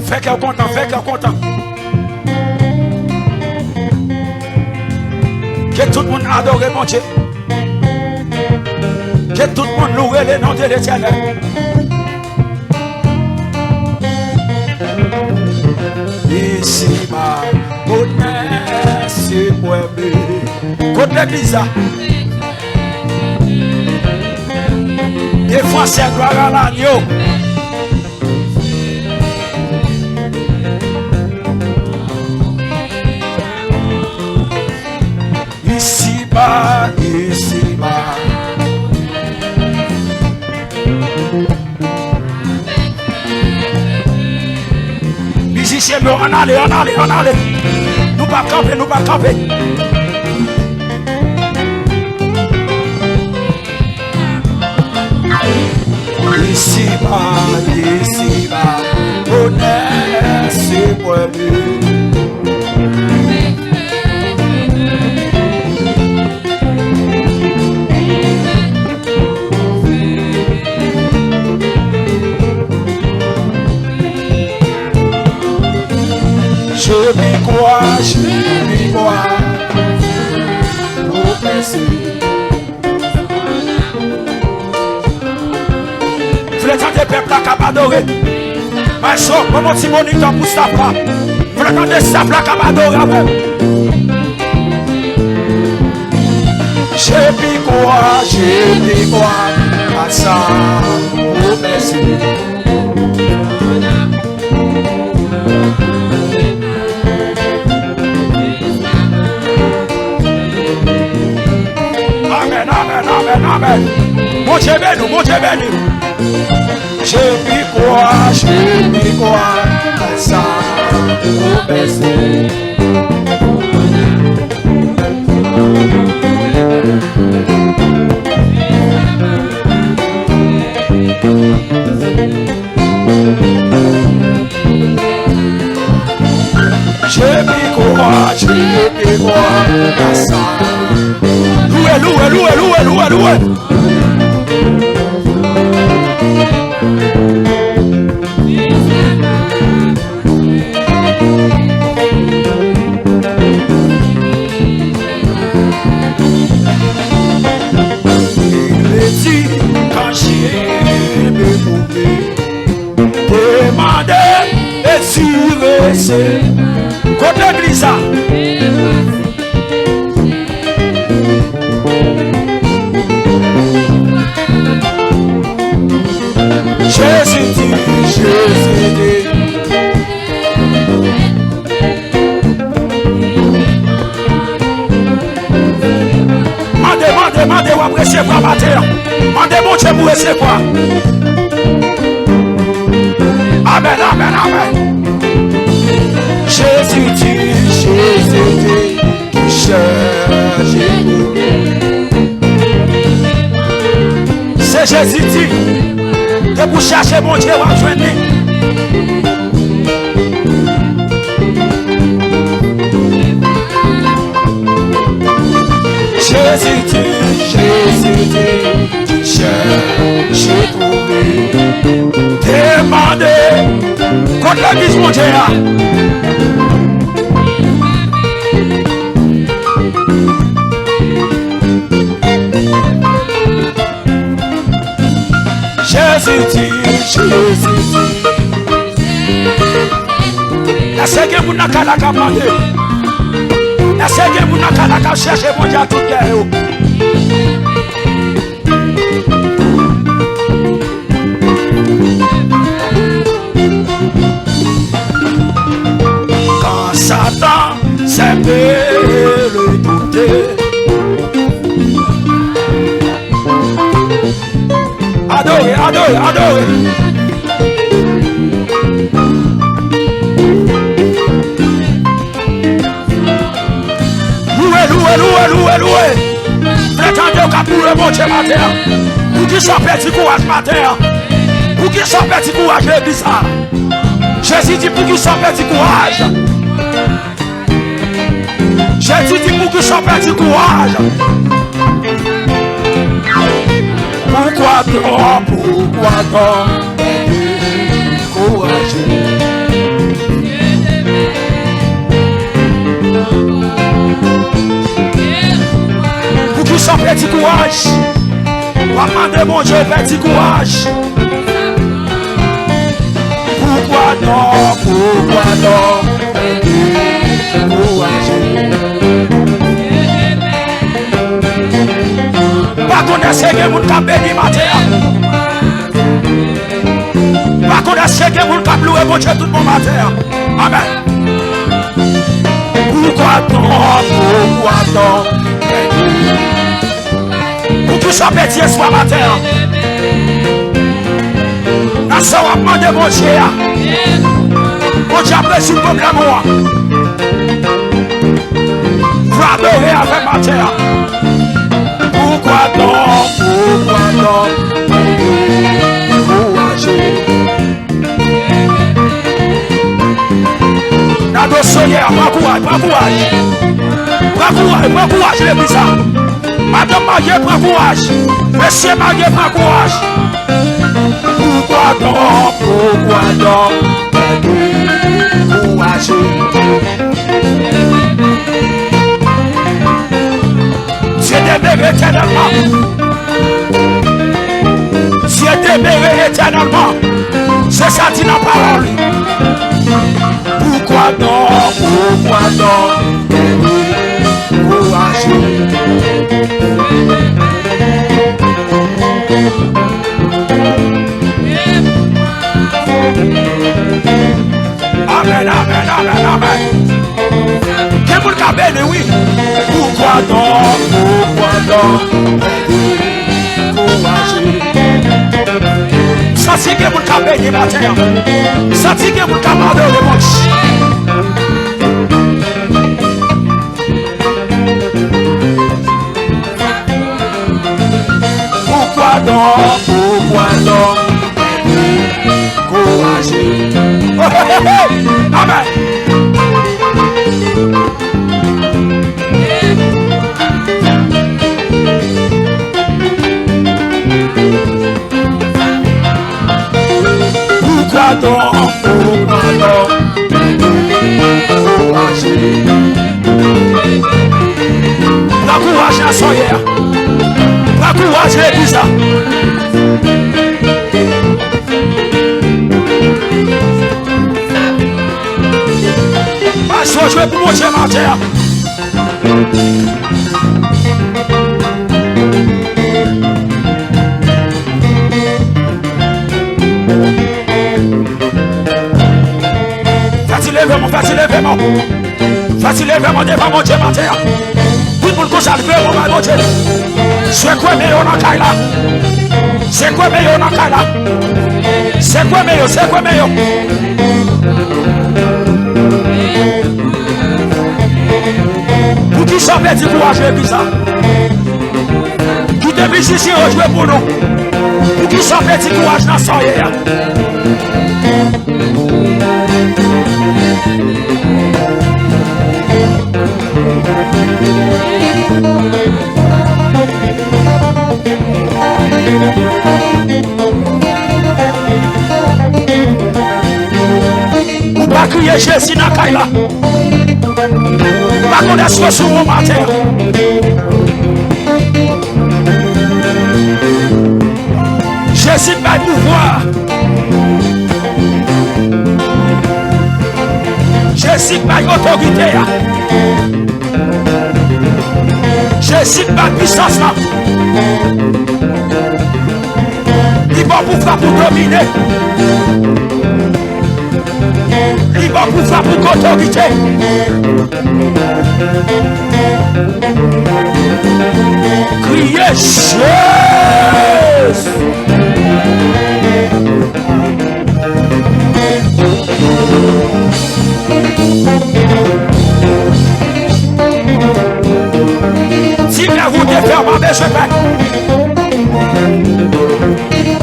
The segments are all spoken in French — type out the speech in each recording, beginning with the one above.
Fais qu'elle content, fais qu'elle content. Que tout le monde adore mon Dieu. Que tout le monde loue le nom de l'Éternel. Ici, ma bonne c'est moi. Côte l'église. Des fois, c'est gloire à l'agneau. Ici-bas. Musicien, on allez. Nous pas camper. Ici-bas, bonheur, c'est moi. Je m'y crois, au passé. Flétan des peuples à Cabadorer. Ma soeur, maman Timonique dans Moustapha. Flétan des sables à Cabadorer. Je m'y crois, à ça, au passé. Amen. Mon Dieu béni. Je m'y crois, à ça, au baiser. Je m'y crois, à ça. Loué. Quand j'ai découpé, demandé et tiré, côté l'église. Jésus dit. Mandez, vous appréciez quoi matin. Mandez mon Dieu pour recevoir. Amen. Jésus dit, qui cherche. C'est Jésus dit. Que vous cherchez mon Dieu, vous joignez. Jésus dit, cherchez trouver. Demandez, contre l'église mon Dieu. Jésus dit. Est-ce que vous n'avez pas demandé? Est-ce que vous n'avez pas cherché mon Dieu à toute guerre? Quand Satan s'est le douter, adorez. Loué. Prétendez au cap pour le bon Dieu matin. Pour qui soit petit courage matin. Pour qui soit petit courage l'église. Jésus dit pour qui soit petit courage. Jésus dit pour qui soit petit courage. Pourquoi donc Pour qui sont petit courage, on va demander mon Dieu petit courage. Pourquoi non? Pourquoi non? Pas connaître que vous avez béni matin. Pas connaître que vous avez loué mon Dieu tout le matin. Amen. Pourquoi non? Pourquoi non? Pour tout ça petit soir matin. Nous sommes demandé mon Dieu. Mon Dieu apprécie le problème. Vous adorez avec matin. Pourquoi non? Pourquoi non? Nado Sawyer, prends courage, prends courage. Prends courage, prends courage, les bizarres. Madame Marié, prends courage. Monsieur Marié, prends courage. Pourquoi non? Pourquoi non? Courage. Dieu demeure éternellement. Dieu demeure éternellement. C'est ça dit dans la parole. Pourquoi non? Pourquoi non? Courage. Amen, amen, amen, amen. Qu'est-ce que vous avez, oui? Pourquoi non? Pourquoi non? Courage. Ça c'est que vous avez béni matin. Ça c'est que vous avez demandé au dimanche. Pourquoi non? Pourquoi non? Courage. Oh, hey, hey, hey. Amen. Pourquoi non? Pourquoi non? Courage. Prends courage à Sawyer. Prends courage les bizarres. Je vais pour manger ma terre. Faites-le vraiment, faites-le vraiment. Faites-le vraiment devant mon Dieu ma terre. Tout le monde commence à lever mon Dieu. C'est quoi meilleur dans la caille là? C'est quoi meilleur dans la caille là? C'est quoi meilleur? C'est quoi meilleur? Pour qui s'en fait du courage et bizarre. Qui te vise ici rejouer pour nous. Pour qui s'en fait du courage dans son hier. Ou pas crier Jésus dans la caille là. Pas qu'on est sur mon matin. Jésus va pouvoir. Jésus va autorité. Jésus va puissance là. Il va pouvoir pour dominer. Il va pouvoir pour autorité. Criez Jésus. Tirez-vous de faire ma belle chemin.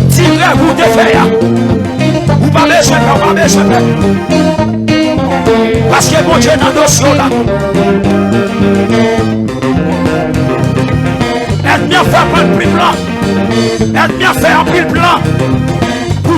Tirez-vous de faire. Vous parlez chemin, ma belle chemin. Parce que mon Dieu dans nos cieux là. Elle bien fait un pile blanc. Elle bien fait un pile blanc. Pour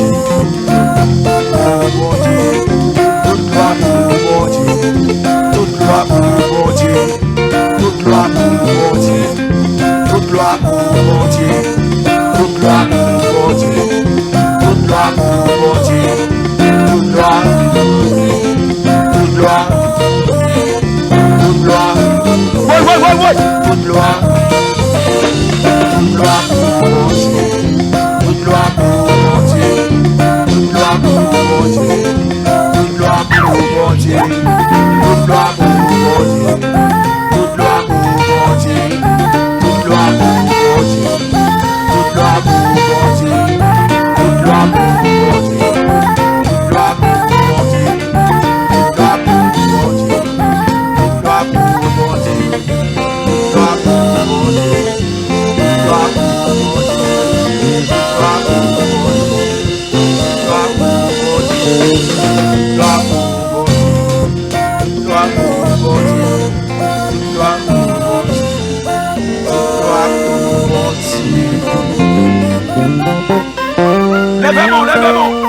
enlèvement.